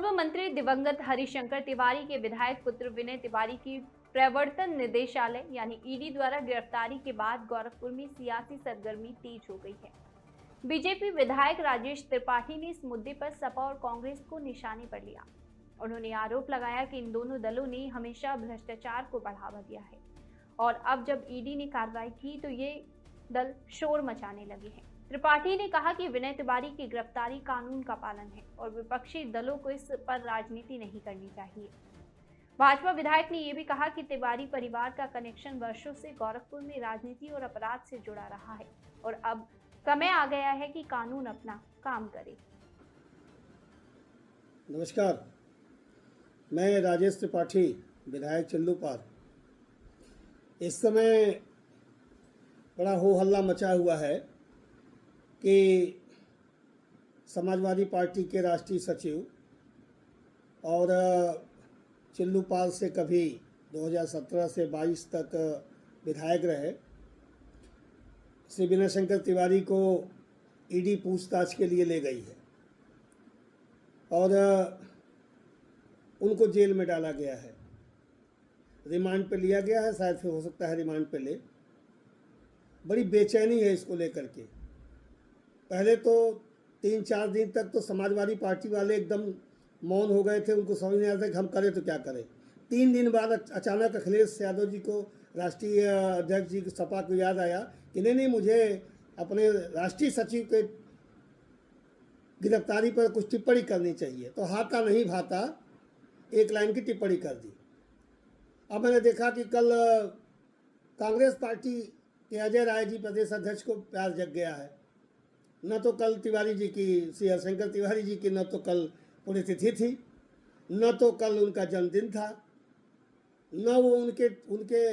पूर्व मंत्री दिवंगत हरिशंकर तिवारी के विधायक पुत्र विनय तिवारी की प्रवर्तन निदेशालय यानी ईडी द्वारा गिरफ्तारी के बाद गोरखपुर में सियासी सरगर्मी तेज हो गई है। बीजेपी विधायक राजेश त्रिपाठी ने इस मुद्दे पर सपा और कांग्रेस को निशाने पर लिया। उन्होंने आरोप लगाया कि इन दोनों दलों ने हमेशा भ्रष्टाचार को बढ़ावा दिया है और अब जब ईडी ने कार्रवाई की तो ये दल शोर मचाने लगे हैं। त्रिपाठी ने कहा कि विनय तिवारी की गिरफ्तारी कानून का पालन है और विपक्षी दलों को इस पर राजनीति नहीं करनी चाहिए। भाजपा विधायक ने यह भी कहा कि तिवारी परिवार का कनेक्शन वर्षों से गोरखपुर में राजनीति और अपराध से जुड़ा रहा है और अब समय आ गया है कि कानून अपना काम करे। नमस्कार, मैं राजेश त्रिपाठी, विधायक चिल्लूपार। इस समय बड़ा हो हल्ला मचा हुआ है कि समाजवादी पार्टी के राष्ट्रीय सचिव और चिल्लूपाल से कभी 2017 से 22 तक विधायक रहे श्री विनय शंकर तिवारी को ईडी पूछताछ के लिए ले गई है और उनको जेल में डाला गया है। रिमांड पे लिया गया है, शायद फिर हो सकता है रिमांड पे ले। बड़ी बेचैनी है इसको लेकर के। पहले तो 3-4 दिन तक तो समाजवादी पार्टी वाले एकदम मौन हो गए थे, उनको समझ नहीं आता कि हम करें तो क्या करें। 3 दिन बाद अचानक अखिलेश यादव जी को, राष्ट्रीय अध्यक्ष जी सपा को याद आया कि नहीं, मुझे अपने राष्ट्रीय सचिव के गिरफ्तारी पर कुछ टिप्पणी करनी चाहिए। तो हाथा नहीं भाता एक लाइन की टिप्पणी कर दी। अब मैंने देखा कि कल कांग्रेस पार्टी के अजय राय जी प्रदेश अध्यक्ष को प्यार जग गया है। न तो कल तिवारी जी की, श्री हरिशंकर तिवारी जी की, न तो कल पुण्यतिथि थी, न तो कल उनका जन्मदिन था, न वो उनके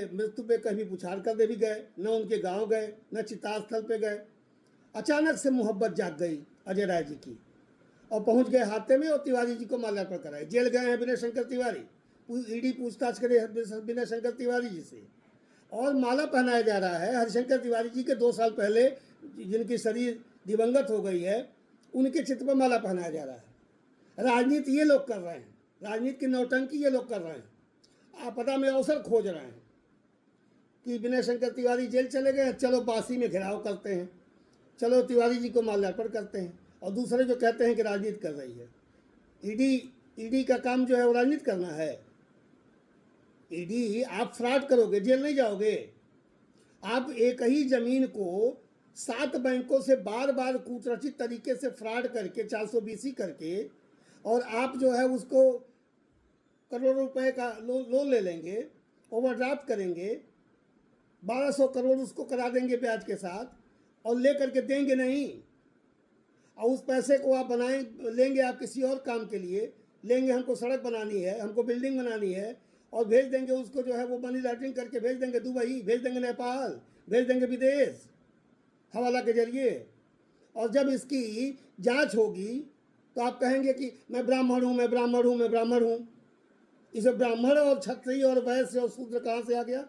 मृत्यु पे कभी पुछार करने भी गए, न उनके गांव गए, न चिता स्थल पे गए। अचानक से मोहब्बत जाग गई अजय राय जी की और पहुंच गए हाथे में और तिवारी जी को माल्यार्पण कराए। जेल गए हैं विनय शंकर तिवारी, ईडी पूछताछ करे विनय शंकर तिवारी जी से और माला पहनाया जा रहा है हरिशंकर तिवारी जी के 2 साल पहले जिनकी शरीर दिवंगत हो गई है, उनके चित्र पर माला पहनाया जा रहा है। राजनीति ये लोग कर रहे हैं, राजनीति की नौटंकी ये लोग कर रहे हैं। आपदा में अवसर खोज रहे हैं कि विनय शंकर तिवारी जेल चले गए, चलो बासी में घेराव करते हैं, चलो तिवारी जी को माल्यार्पण करते हैं। और दूसरे जो कहते हैं कि राजनीति कर रही है, ईडी का काम जो है वो राजनीति करना है। ईडी, आप फ्रॉड करोगे, जेल नहीं जाओगे। आप एक ही जमीन को 7 बैंकों से बार बार कूटरचित तरीके से फ्रॉड करके 420 करके और आप जो है उसको करोड़ों रुपए का लोन ले लेंगे, ओवरड्राफ्ट करेंगे, 1200 करोड़ उसको करा देंगे ब्याज के साथ और ले करके देंगे नहीं। और उस पैसे को आप लेंगे आप किसी और काम के लिए लेंगे, हमको सड़क बनानी है, हमको बिल्डिंग बनानी है, और भेज देंगे उसको जो है वो मनी लॉन्ड्रिंग करके भेज देंगे दुबई, भेज देंगे नेपाल, भेज देंगे विदेश हवाला के जरिए। और जब इसकी जांच होगी तो आप कहेंगे कि मैं ब्राह्मण हूँ, मैं ब्राह्मण हूँ, मैं ब्राह्मण हूँ। इसे ब्राह्मण और क्षत्रिय और वैश्य और शूद्र कहाँ से आ गया?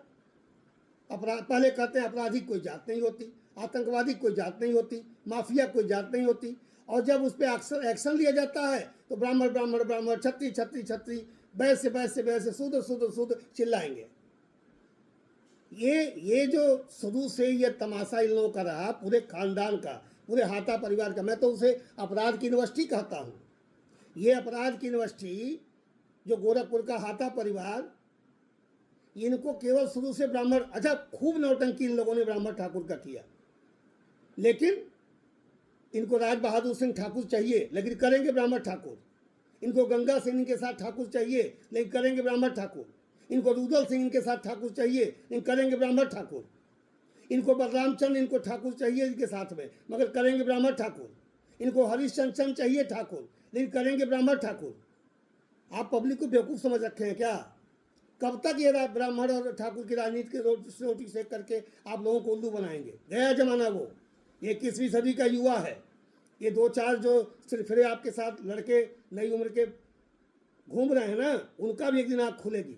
अपराध, पहले कहते हैं अपराधी कोई जात नहीं होती, आतंकवादी कोई जात नहीं होती, माफिया कोई जात नहीं होती, और जब उस पर एक्शन लिया जाता है तो ब्राह्मण ब्राह्मण ब्राह्मण, छत्री छत्री छत्री, वैश्य वैश्य वैश्य, शूद्र शूद्र शूद्र चिल्लाएंगे। ये जो शुरू से ये तमाशा इन लोगों का रहा, पूरे खानदान का, पूरे हाथा परिवार का। मैं तो उसे अपराध की यूनिवर्सिटी कहता हूँ। ये अपराध की यूनिवर्सिटी जो गोरखपुर का हाथा परिवार, इनको केवल शुरू से ब्राह्मण, अच्छा खूब नौटंकी इन लोगों ने ब्राह्मण ठाकुर का किया, लेकिन इनको राज बहादुर सिंह ठाकुर चाहिए लेकिन करेंगे ब्राह्मण ठाकुर। इनको गंगा सिंह इनके साथ ठाकुर चाहिए लेकिन करेंगे ब्राह्मण ठाकुर। इनको रुदल सिंह इनके साथ ठाकुर चाहिए लेकिन करेंगे ब्राह्मण ठाकुर। इनको बलराम चंद इनको ठाकुर चाहिए इनके साथ में, मगर करेंगे ब्राह्मण ठाकुर। इनको हरिश्चंद्र चाहिए ठाकुर लेकिन करेंगे ब्राह्मण ठाकुर। आप पब्लिक को बेवकूफ़ समझ रखे हैं क्या? कब तक ये ब्राह्मण और ठाकुर की राजनीति की रोटी सेक करके आप लोगों को उल्लू बनाएंगे? गया जमाना वो। ये 21वीं सदी का युवा है। ये 2-4 जो सिरफिरे आपके साथ लड़के नई उम्र के घूम रहे हैं ना, उनका भी एक दिन आँख खुलेगी।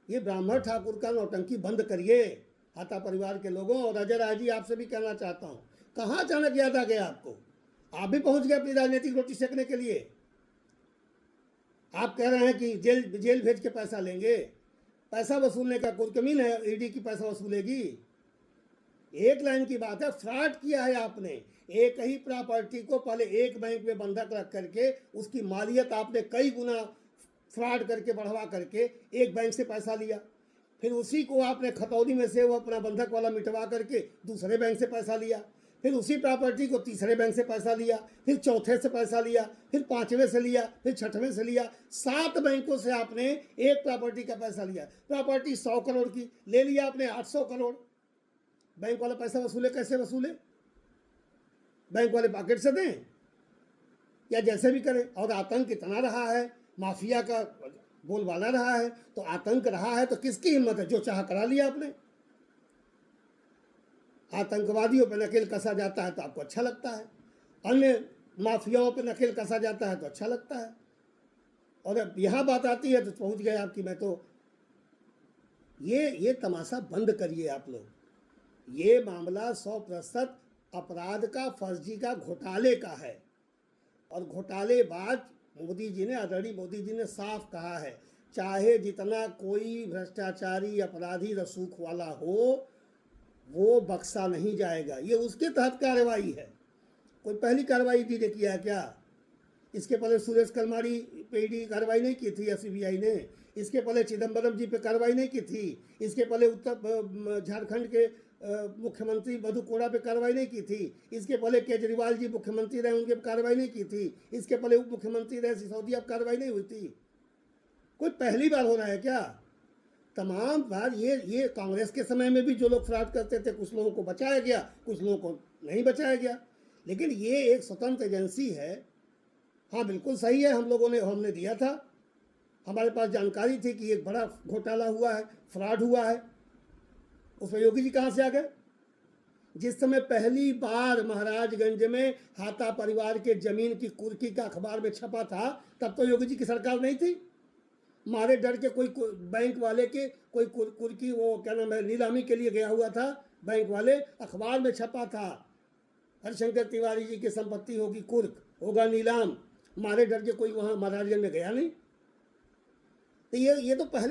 ये ब्राह्मण ठाकुर का नौटंकी बंद करिए हाथा परिवार के लोगों। और अजय राय जी, आपसे भी कहना चाहता हूँ, कहाँ अचानक याद आ गया आपको? आप भी पहुँच गए अपनी राजनीतिक रोटी सेकने के लिए। आप कह रहे हैं कि जेल जेल भेज के पैसा लेंगे, पैसा वसूलने का कोई कमीन है? ईडी की पैसा वसूलेगी? एक लाइन की बात है, फ्रॉड किया है आपने। एक ही प्रॉपर्टी को पहले एक बैंक में बंधक रख करके उसकी मालियत आपने कई गुना फ्रॉड करके बढ़वा करके एक बैंक से पैसा लिया, फिर उसी को आपने खतौनी में से वो अपना बंधक वाला मिटवा करके दूसरे बैंक से पैसा लिया, फिर उसी प्रॉपर्टी को तीसरे बैंक से पैसा लिया, फिर चौथे से पैसा लिया, फिर पांचवें से लिया, फिर छठवें से लिया। 7 बैंकों से आपने एक प्रॉपर्टी का पैसा लिया। प्रॉपर्टी 100 करोड़ की ले लिया आपने 800 करोड़। बैंक वाला पैसा वसूले, कैसे वसूले? बैंक वाले पॉकेट से दें या जैसे भी करें। और आतंक इतना रहा है, माफिया का बोलबाला रहा है, तो आतंक रहा है तो किसकी हिम्मत है? जो चाह करा लिया आपने। आतंकवादियों पर नकेल कसा जाता है तो आपको अच्छा लगता है, अन्य माफियाओं पर नकेल कसा जाता है तो अच्छा लगता है। और अब यहाँ बात आती है तो पहुँच गए आपकी। मैं तो ये तमाशा बंद करिए आप लोग। ये मामला 100% अपराध का, फर्जी का, घोटाले का है। और घोटालेबाज मोदी जी ने, आदरणीय मोदी जी ने साफ कहा है, चाहे जितना कोई भ्रष्टाचारी, अपराधी, रसूख वाला हो, वो बख्शा नहीं जाएगा। ये उसके तहत कार्रवाई है। कोई पहली कार्रवाई ईडी ने किया है क्या? इसके पहले सुरेश कलमाड़ी पे ईडी कार्रवाई नहीं की थी या सीबीआई ने? इसके पहले चिदम्बरम जी पे कार्रवाई नहीं की थी? इसके पहले झारखंड के मुख्यमंत्री मधु कोड़ा पे कार्रवाई नहीं की थी? इसके पहले केजरीवाल जी मुख्यमंत्री रहे, उनके पे कार्रवाई नहीं की थी? इसके पहले उप मुख्यमंत्री रहे सिसोदिया पे कार्रवाई नहीं हुई थी? कोई पहली बार हो रहा है क्या? तमाम बार ये कांग्रेस के समय में भी जो लोग फ्रॉड करते थे, कुछ लोगों को बचाया गया, कुछ लोगों को नहीं बचाया गया। लेकिन ये एक स्वतंत्र एजेंसी है। हाँ, बिल्कुल सही है, हमने दिया था, हमारे पास जानकारी थी कि एक बड़ा घोटाला हुआ है, फ्रॉड हुआ है। उसमें योगी जी कहाँ से आ गए? जिस समय पहली बार महाराजगंज में हाथा परिवार के जमीन की कुर्की का अखबार में छपा था, तब तो योगी जी की सरकार नहीं थी। मारे डर के कोई बैंक वाले के कोई कुर्की, वो क्या नाम है, नीलामी के लिए गया हुआ था, बैंक वाले, अखबार में छपा था हरिशंकर तिवारी जी की संपत्ति होगी कुर्क, होगा नीलाम। मारे डर के कोई वहाँ महाराजगंज में गया नहीं। तो ये तो पहले